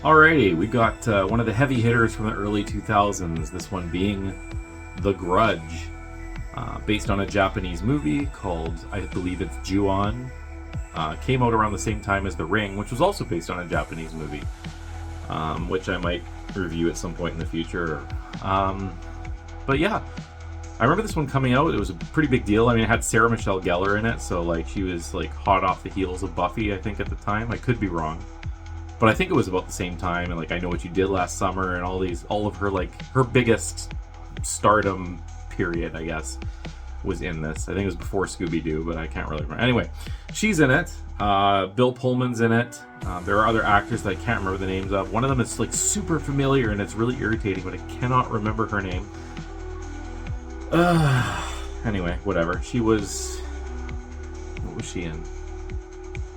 Alrighty, we got one of the heavy hitters from the early 2000s, this one being The Grudge, based on a Japanese movie called, I believe it's Ju-on. Came out around the same time as The Ring, which was also based on a Japanese movie, which I might review at some point in the future. But yeah, I remember this one coming out. It was a pretty big deal. I mean, it had Sarah Michelle Gellar in it, so like she was like hot off the heels of Buffy, I think, at the time. I could be wrong, but I think it was about the same time. And like, I Know What You Did Last Summer and all of her, like, her biggest stardom period, I guess, was in this. I think it was before Scooby-Doo, but I can't really remember. Anyway, she's in it. Bill Pullman's in it. There are other actors that I can't remember the names of. One of them is like super familiar and it's really irritating, but I cannot remember her name. Anyway, whatever. She was... What was she in?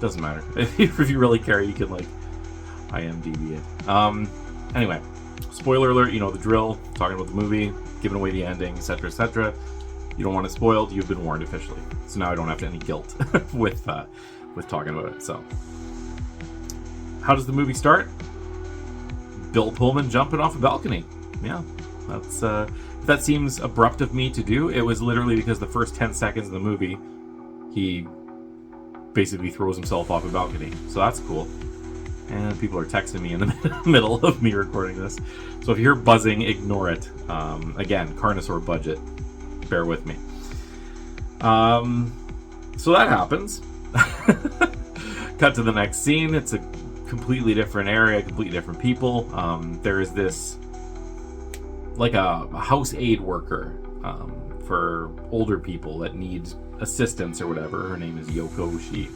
Doesn't matter. If you really care, you can, like, IMDb it. Anyway, spoiler alert, you know the drill. Talking about the movie, giving away the ending, etc., etc. You don't want it spoiled. You've been warned officially. So now I don't have any guilt with talking about it. So, how does the movie start? Bill Pullman jumping off a balcony. Yeah, that's... If that seems abrupt of me to do, it was literally because the first 10 seconds of the movie, he basically throws himself off a balcony. So that's cool. And people are texting me in the middle of me recording this. So if you hear buzzing, ignore it. Again, Carnosaur budget. Bear with me. So that happens. Cut to the next scene. It's a completely different area, completely different people. There is this, like a house aid worker for older people that need assistance or whatever. Her name is Yoko. She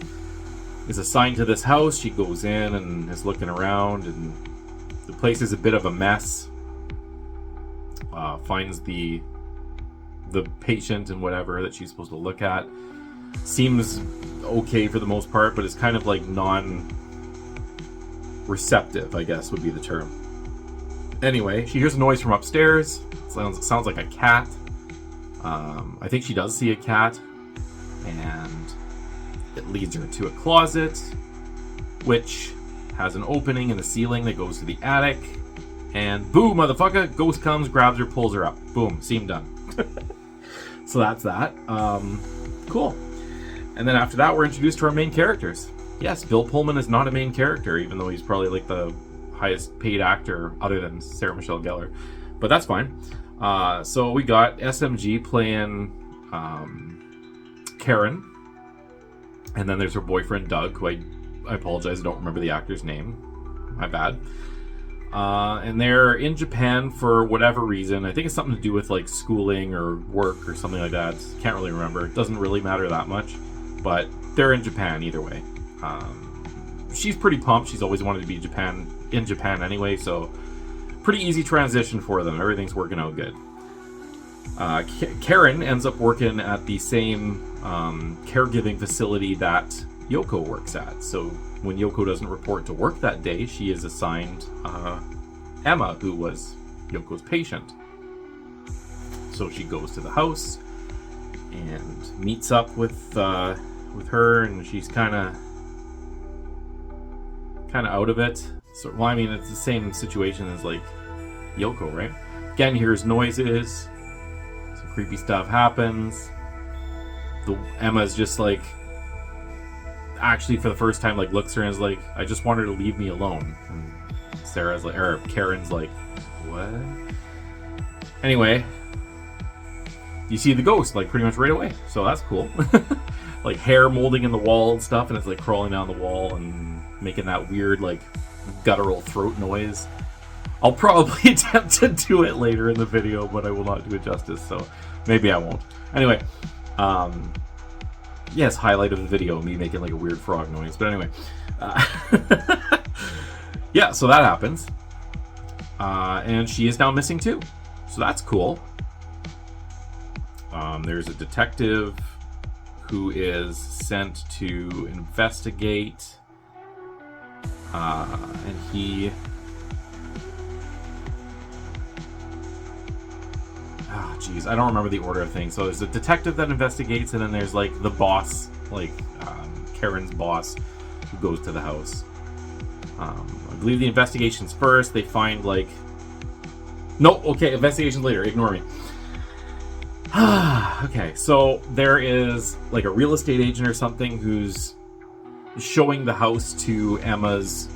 is assigned to this house. She goes in and is looking around, and the place is a bit of a mess. Finds the patient and whatever that she's supposed to look at. Seems okay for the most part, but it's kind of like non-receptive, I guess would be the term. Anyway, she hears a noise from upstairs. Sounds like a cat. I think she does see a cat, and it leads her to a closet, which has an opening in the ceiling that goes to the attic. And boom, motherfucker, ghost comes, grabs her, pulls her up. Boom, scene done. So that's that. Cool. And then after that, we're introduced to our main characters. Yes, Bill Pullman is not a main character, even though he's probably like the highest paid actor other than Sarah Michelle Gellar, but that's fine. So we got SMG playing Karen, and then there's her boyfriend Doug, who I apologize, I don't remember the actor's name, my bad. And they're in Japan for whatever reason. I think it's something to do with like schooling or work or something like that. Can't really remember. It doesn't really matter that much, but they're in Japan either way. She's pretty pumped. She's always wanted to be in Japan anyway, so pretty easy transition for them. Everything's working out good. Karen ends up working at the same caregiving facility that Yoko works at. So when Yoko doesn't report to work that day, she is assigned Emma, who was Yoko's patient. So she goes to the house and meets up with her, and she's kind of out of it. So, well, I mean, it's the same situation as like Yoko, right? Again, hears noises, some creepy stuff happens. Emma's just like, actually for the first time, like looks at her and is like, I just want her to leave me alone. And Karen's like, what? Anyway, you see the ghost like pretty much right away, so that's cool. Like hair molding in the wall and stuff, and it's like crawling down the wall and making that weird like guttural throat noise. I'll probably attempt to do it later in the video, but I will not do it justice, so maybe I won't. Anyway, yes, highlight of the video, me making like a weird frog noise, but anyway. Yeah, so that happens. And she is now missing too, so that's cool. There's a detective who is sent to investigate, and he... Oh, geez, I don't remember the order of things. So there's a detective that investigates, and then there's like the boss, like Karen's boss, who goes to the house. I believe the investigation's first. They find like... No, okay, investigation's later. Ignore me. Okay, so there is like a real estate agent or something who's showing the house to Emma's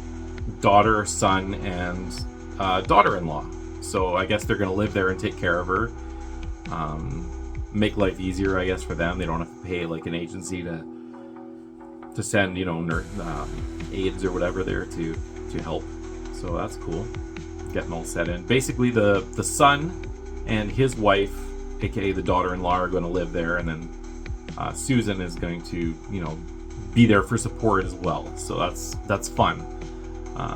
daughter, son, and daughter-in-law. So I guess they're going to live there and take care of her. Make life easier, I guess, for them. They don't have to pay like an agency to send, aides or whatever there to help. So that's cool. Getting all set in. Basically, the son and his wife, aka the daughter-in-law, are going to live there, and then Susan is going to, be there for support as well. So that's fun.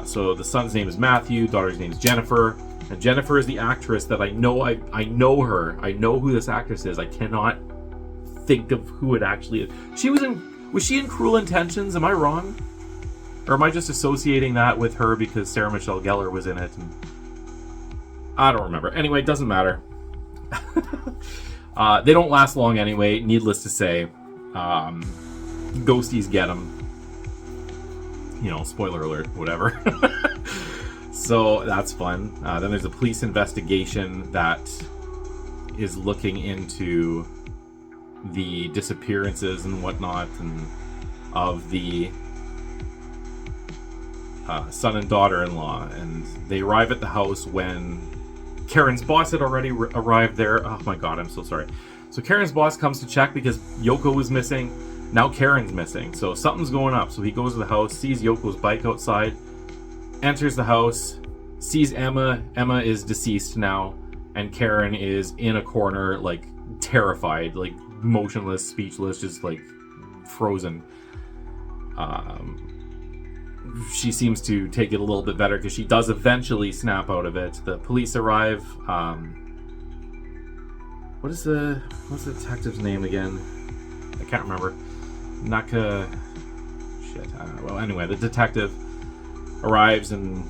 So the son's name is Matthew, daughter's name is Jennifer, and Jennifer is the actress that I know. I know her. I know who this actress is. I cannot think of who it actually is. Was she in Cruel Intentions? Am I wrong? Or am I just associating that with her because Sarah Michelle Gellar was in it? And I don't remember. Anyway, it doesn't matter. They don't last long anyway, needless to say. Ghosties get them. Spoiler alert, whatever. So that's fun. Then there's a police investigation that is looking into the disappearances and whatnot and of the son and daughter-in-law, and they arrive at the house when Karen's boss had already arrived there. Oh my god, I'm so sorry. So Karen's boss comes to check because Yoko was missing. Now Karen's missing, so something's going up. So he goes to the house, sees Yoko's bike outside, enters the house, sees Emma. Emma is deceased now, and Karen is in a corner, like terrified, like motionless, speechless, just like frozen. She seems to take it a little bit better because she does eventually snap out of it. The police arrive. What's the detective's name again? I can't remember. Naka... Shit, I don't know. Well, anyway, the detective arrives and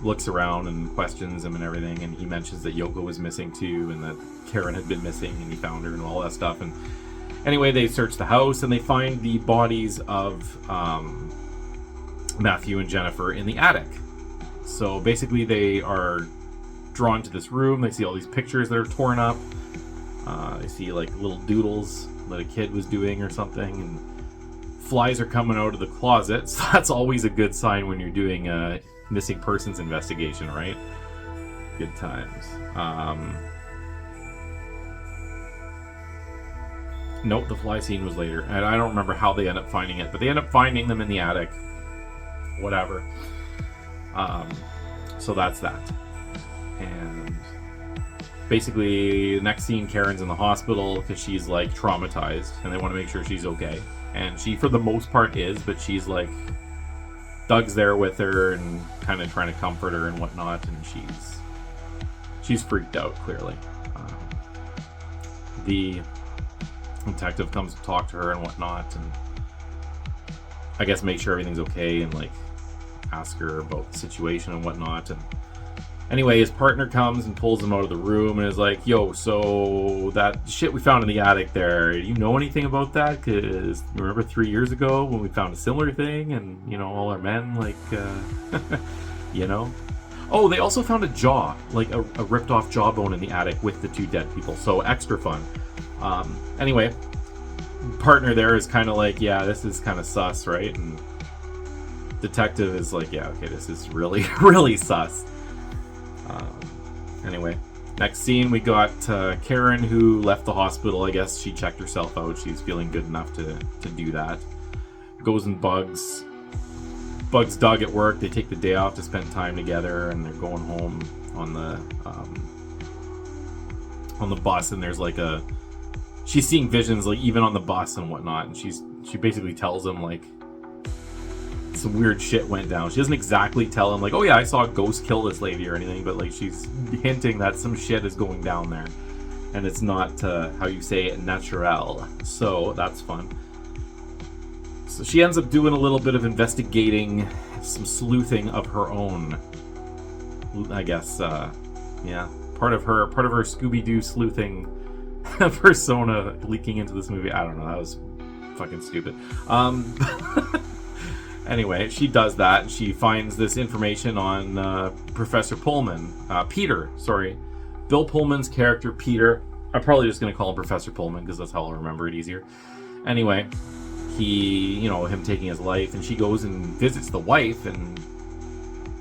looks around and questions him and everything, and he mentions that Yoko was missing too, and that Karen had been missing, and he found her and all that stuff. And anyway, they search the house, and they find the bodies of Matthew and Jennifer in the attic. So basically, they are drawn to this room. They see all these pictures that are torn up. They see like little doodles that a kid was doing or something, and flies are coming out of the closet. So that's always a good sign when you're doing a missing persons investigation, right? Good times. Nope, the fly scene was later, and I don't remember how they end up finding it, but they end up finding them in the attic. Whatever. So that's that. And basically, the next scene, Karen's in the hospital because she's like traumatized, and they want to make sure she's okay. And she, for the most part, is, but she's like, Doug's there with her and kind of trying to comfort her and whatnot, and she's freaked out, clearly. The detective comes to talk to her and whatnot, and I guess make sure everything's okay and like ask her about the situation and whatnot. And anyway, his partner comes and pulls him out of the room and is like, yo, so that shit we found in the attic there, do you know anything about that? Because remember 3 years ago when we found a similar thing and, all our men, like, Oh, they also found a jaw, like a ripped off jawbone in the attic with the 2 dead people. So extra fun. Anyway, partner there is kind of like, yeah, this is kind of sus, right? And detective is like, yeah, okay, this is really, really sus. Anyway, next scene, we got Karen, who left the hospital. I guess she checked herself out. She's feeling good enough to do that. Goes and bugs Doug at work. They take the day off to spend time together, and they're going home on the bus, and there's like she's seeing visions, like even on the bus and whatnot, and she basically tells him like some weird shit went down. She doesn't exactly tell him like, oh yeah, I saw a ghost kill this lady or anything, but like she's hinting that some shit is going down there, and it's not how you say it, natural. So that's fun. So she ends up doing a little bit of investigating, some sleuthing of her own, I guess. Yeah, part of her Scooby-Doo sleuthing persona leaking into this movie. I don't know, that was fucking stupid. Anyway, she does that, and she finds this information on Professor Pullman. Bill Pullman's character, Peter. I'm probably just going to call him Professor Pullman, because that's how I'll remember it easier. Anyway, him taking his life, and she goes and visits the wife, and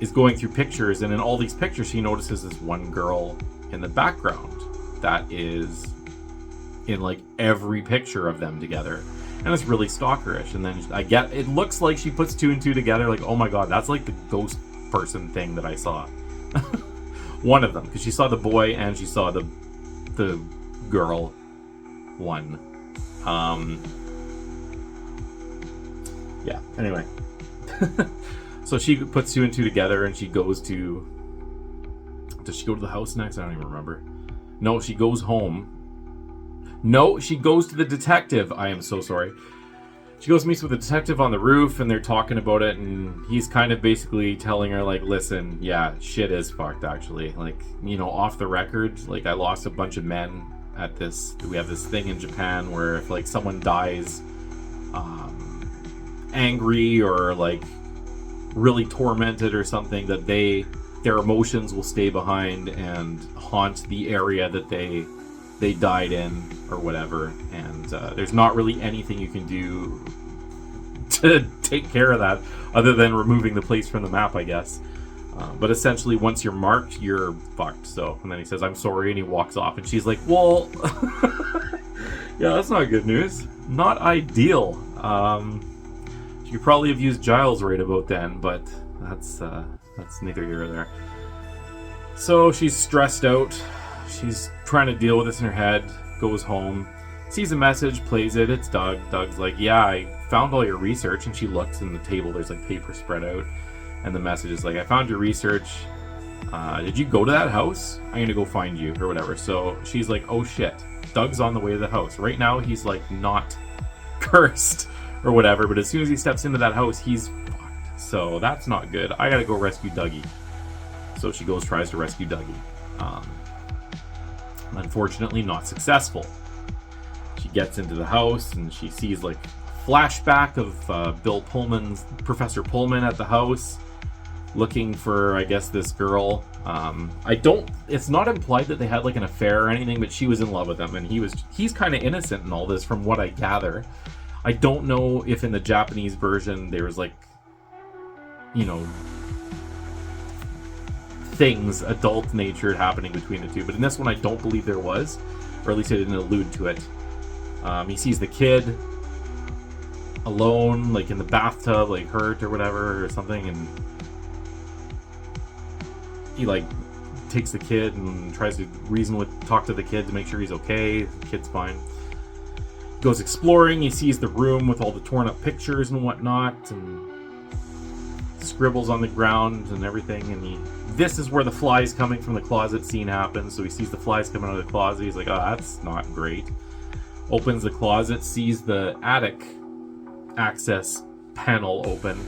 is going through pictures, and in all these pictures, she notices this one girl in the background that is in, like, every picture of them together. And it's really stalkerish. And then it looks like she puts two and two together, like, oh my god, that's like the ghost person thing that I saw. One of them, because she saw the boy and she saw the girl one. Yeah, anyway. So she puts two and two together, and she goes to... Does she go to the house next? I don't even remember. No, she goes home. No, she goes to the detective. I am so sorry. She goes and meets with the detective on the roof, and they're talking about it, and he's kind of basically telling her, like, listen, yeah, shit is fucked, actually. Like, off the record, like, I lost a bunch of men at this. We have this thing in Japan where if, like, someone dies angry or, like, really tormented or something, that their emotions will stay behind and haunt the area that they died in or whatever, and there's not really anything you can do to take care of that other than removing the place from the map, I guess. But essentially, once you're marked, you're fucked. So, and then he says, I'm sorry, and he walks off, and she's like, well, yeah, that's not good news. Not ideal. You could probably have used Giles right about then, but that's neither here or there. So she's stressed out. She's trying to deal with this in her head, goes home, sees a message, plays it, it's Doug. Doug's like, yeah, I found all your research, and she looks in the table, there's like paper spread out, and the message is like, I found your research, did you go to that house? I'm gonna go find you, or whatever. So she's like, oh shit, Doug's on the way to the house. Right now, he's like not cursed, or whatever, but as soon as he steps into that house, he's fucked. So that's not good. I gotta go rescue Dougie. So she tries to rescue Dougie. Unfortunately, not successful. She gets into the house and she sees like a flashback of Professor Pullman at the house, looking for, I guess, this girl. It's not implied that they had like an affair or anything, but she was in love with him, and he's kind of innocent in all this, from what I gather. I don't know if in the Japanese version there was like, things adult natured happening between the two, but in this one I don't believe there was, or at least I didn't allude to it. He sees the kid alone, like in the bathtub, like hurt or whatever or something, and he like takes the kid and tries to talk to the kid to make sure he's okay. The kid's fine. Goes exploring. He sees the room with all the torn up pictures and whatnot, and scribbles on the ground and everything, and this is where the flies coming from the closet scene happens. So he sees the flies coming out of the closet. He's like, oh, that's not great. Opens the closet, sees the attic access panel open,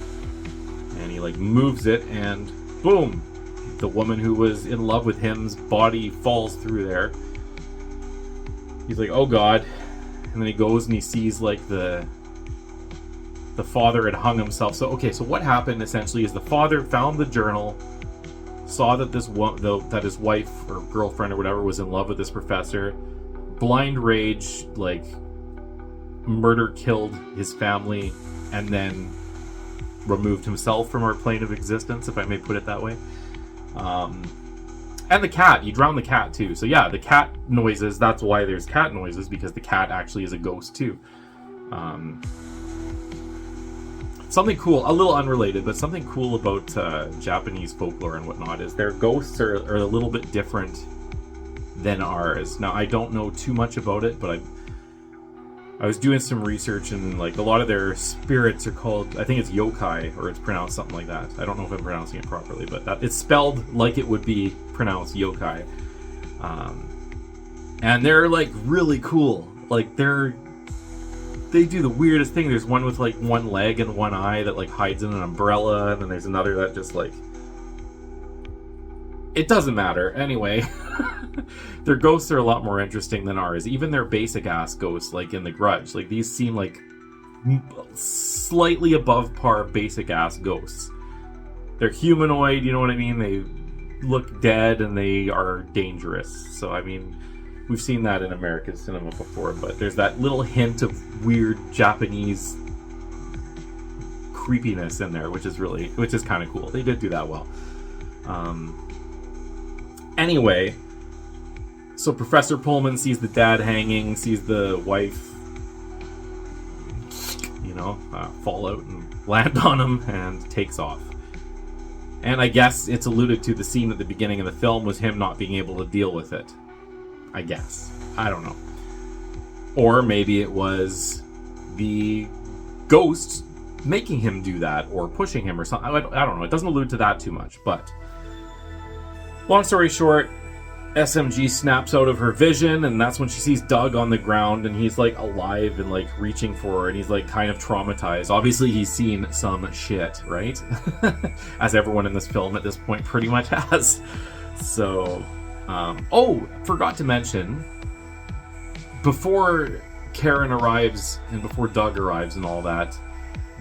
and he like moves it, and boom, the woman who was in love with him's body falls through there. He's like, oh god. And then he goes and he sees like the father had hung himself. So what happened essentially is the father found the journal, saw that that his wife or girlfriend or whatever was in love with this professor, blind rage, like murder killed his family, and then removed himself from our plane of existence, if I may put it that way. And the cat, he drowned the cat too. So yeah, the cat noises, that's why there's cat noises, because the cat actually is a ghost too. Something cool, a little unrelated, but something cool about Japanese folklore and whatnot is their ghosts are a little bit different than ours. Now, I don't know too much about it, but I was doing some research, and like a lot of their spirits are called, I think it's yokai, or it's pronounced something like that. I don't know if I'm pronouncing it properly, but it's spelled like it would be pronounced yokai. And they're like really cool. Like they do the weirdest thing. There's one with like one leg and one eye that like hides in an umbrella, and then there's another that just like, it doesn't matter. Anyway, their ghosts are a lot more interesting than ours. Even their basic ass ghosts, like in the Grudge, like these seem like slightly above par basic ass ghosts. They're humanoid, you know what I mean? They look dead and they are dangerous. So I mean, we've seen that in American cinema before, but there's that little hint of weird Japanese creepiness in there, which is kind of cool. They did do that well. Anyway, so Professor Pullman sees the dad hanging, sees the wife, fall out and land on him, and takes off. And I guess it's alluded to, the scene at the beginning of the film was him not being able to deal with it. I guess. I don't know. Or maybe it was the ghost making him do that, or pushing him or something. I don't know. It doesn't allude to that too much, but long story short, SMG snaps out of her vision, and that's when she sees Doug on the ground, and he's like alive and like reaching for her, and he's like kind of traumatized. Obviously he's seen some shit, right? As everyone in this film at this point pretty much has. So forgot to mention, before Karen arrives and before Doug arrives and all that,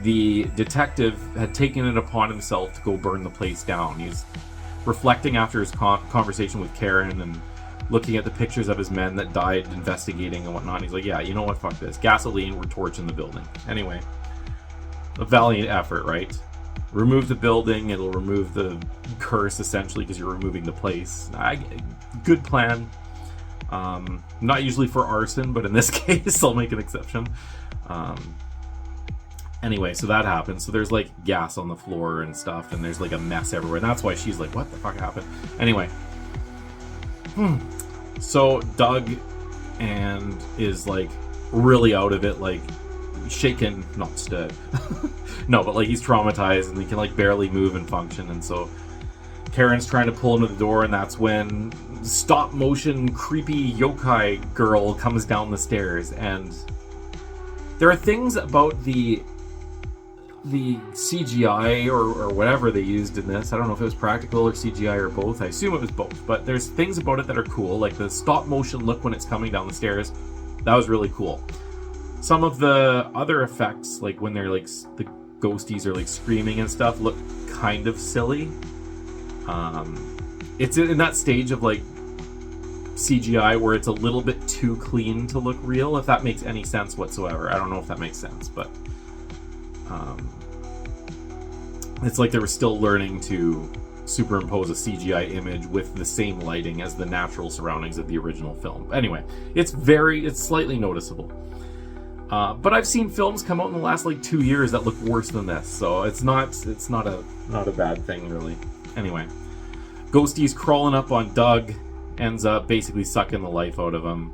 the detective had taken it upon himself to go burn the place down. He's reflecting after his conversation with Karen and looking at the pictures of his men that died investigating and whatnot. He's like, yeah, you know what, fuck this. Gasoline, we're torching the building. Anyway, a valiant effort, right? Remove the building, it'll remove the curse, essentially, because you're removing the place. Good plan. Not usually for arson, but in this case, I'll make an exception. Anyway, so that happens. So there's like gas on the floor and stuff, and there's like a mess everywhere. And that's why she's like, what the fuck happened? Anyway. So Doug is like really out of it, like shaken, not stood. No, but like he's traumatized and he can like barely move and function. And so Karen's trying to pull him to the door, and that's when stop motion creepy yokai girl comes down the stairs. And there are things about the CGI or whatever they used in this. I don't know if it was practical or CGI or both. I assume it was both, but there's things about it that are cool, like the stop motion look when it's coming down the stairs. That was really cool. Some of the other effects, like when they're like the ghosties are like screaming and stuff, look kind of silly. It's in that stage of like CGI where it's a little bit too clean to look real, if that makes any sense whatsoever. I don't know if that makes sense, but it's like they were still learning to superimpose a CGI image with the same lighting as the natural surroundings of the original film. Anyway, it's slightly noticeable. But I've seen films come out in the last like 2 years that look worse than this, so it's not a bad thing really. Anyway, Ghostie's crawling up on Doug, ends up basically sucking the life out of him.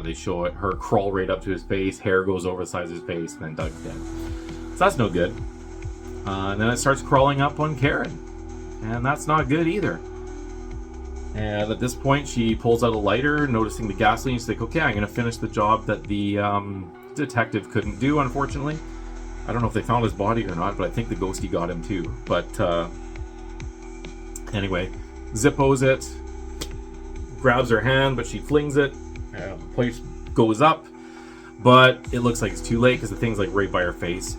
They show her crawl right up to his face, hair goes over the size of his face, and then Doug's dead. So that's no good. And then it starts crawling up on Karen, and that's not good either. And at this point, she pulls out a lighter, noticing the gasoline. She's like, okay, I'm going to finish the job that the detective couldn't do, unfortunately. I don't know if they found his body or not, but I think the ghostie got him too. But anyway, Zippos it, grabs her hand, but she flings it. The place goes up, but it looks like it's too late because the thing's like right by her face.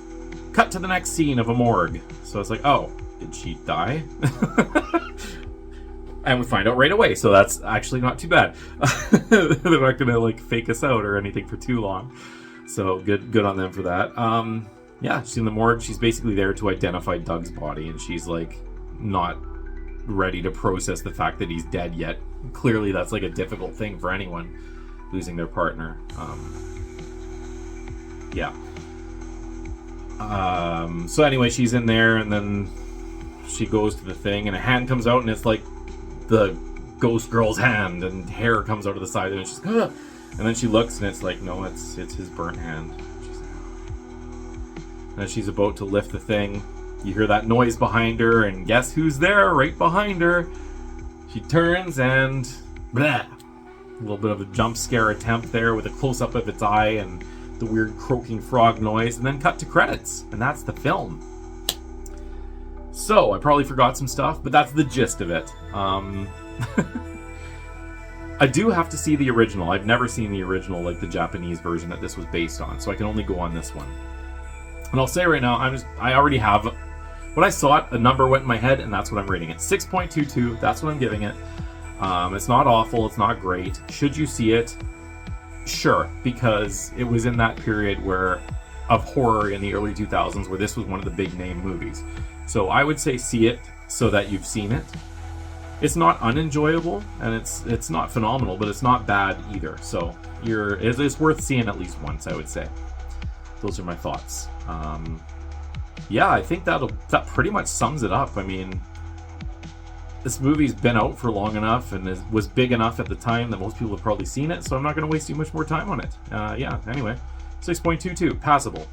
Cut to the next scene of a morgue. So it's like, oh, did she die? And we find out right away, so that's actually not too bad. They're not gonna like fake us out or anything for too long. So good on them for that. Yeah, she's in the morgue. She's basically there to identify Doug's body, and she's like not ready to process the fact that he's dead yet. Clearly that's like a difficult thing for anyone losing their partner. Yeah. So anyway, she's in there, and then she goes to the thing, and a hand comes out, and it's like the ghost girl's hand, and hair comes out of the side of it, and she's like, ugh! And then she looks, and it's like, no, it's his burnt hand. She's like, oh. And as she's about to lift the thing, you hear that noise behind her, and guess who's there right behind her? She turns, and blah! A little bit of a jump scare attempt there with a close-up of its eye and the weird croaking frog noise, and then cut to credits, and that's the film. So I probably forgot some stuff, but that's the gist of it. I do have to see the original. I've never seen the original, like the Japanese version that this was based on, so I can only go on this one. And I'll say right now, I already have, when I saw it, a number went in my head, and that's what I'm rating it. 6.22, that's what I'm giving it. It's not awful, it's not great. Should you see it? Sure, because it was in that period of horror in the early 2000s where this was one of the big name movies. So I would say see it so that you've seen it. It's not unenjoyable, and it's not phenomenal, but it's not bad either. So it's worth seeing at least once, I would say. Those are my thoughts. Yeah, I think that pretty much sums it up. I mean, this movie's been out for long enough and was big enough at the time that most people have probably seen it, so I'm not going to waste too much more time on it. Yeah, anyway, 6.22, passable.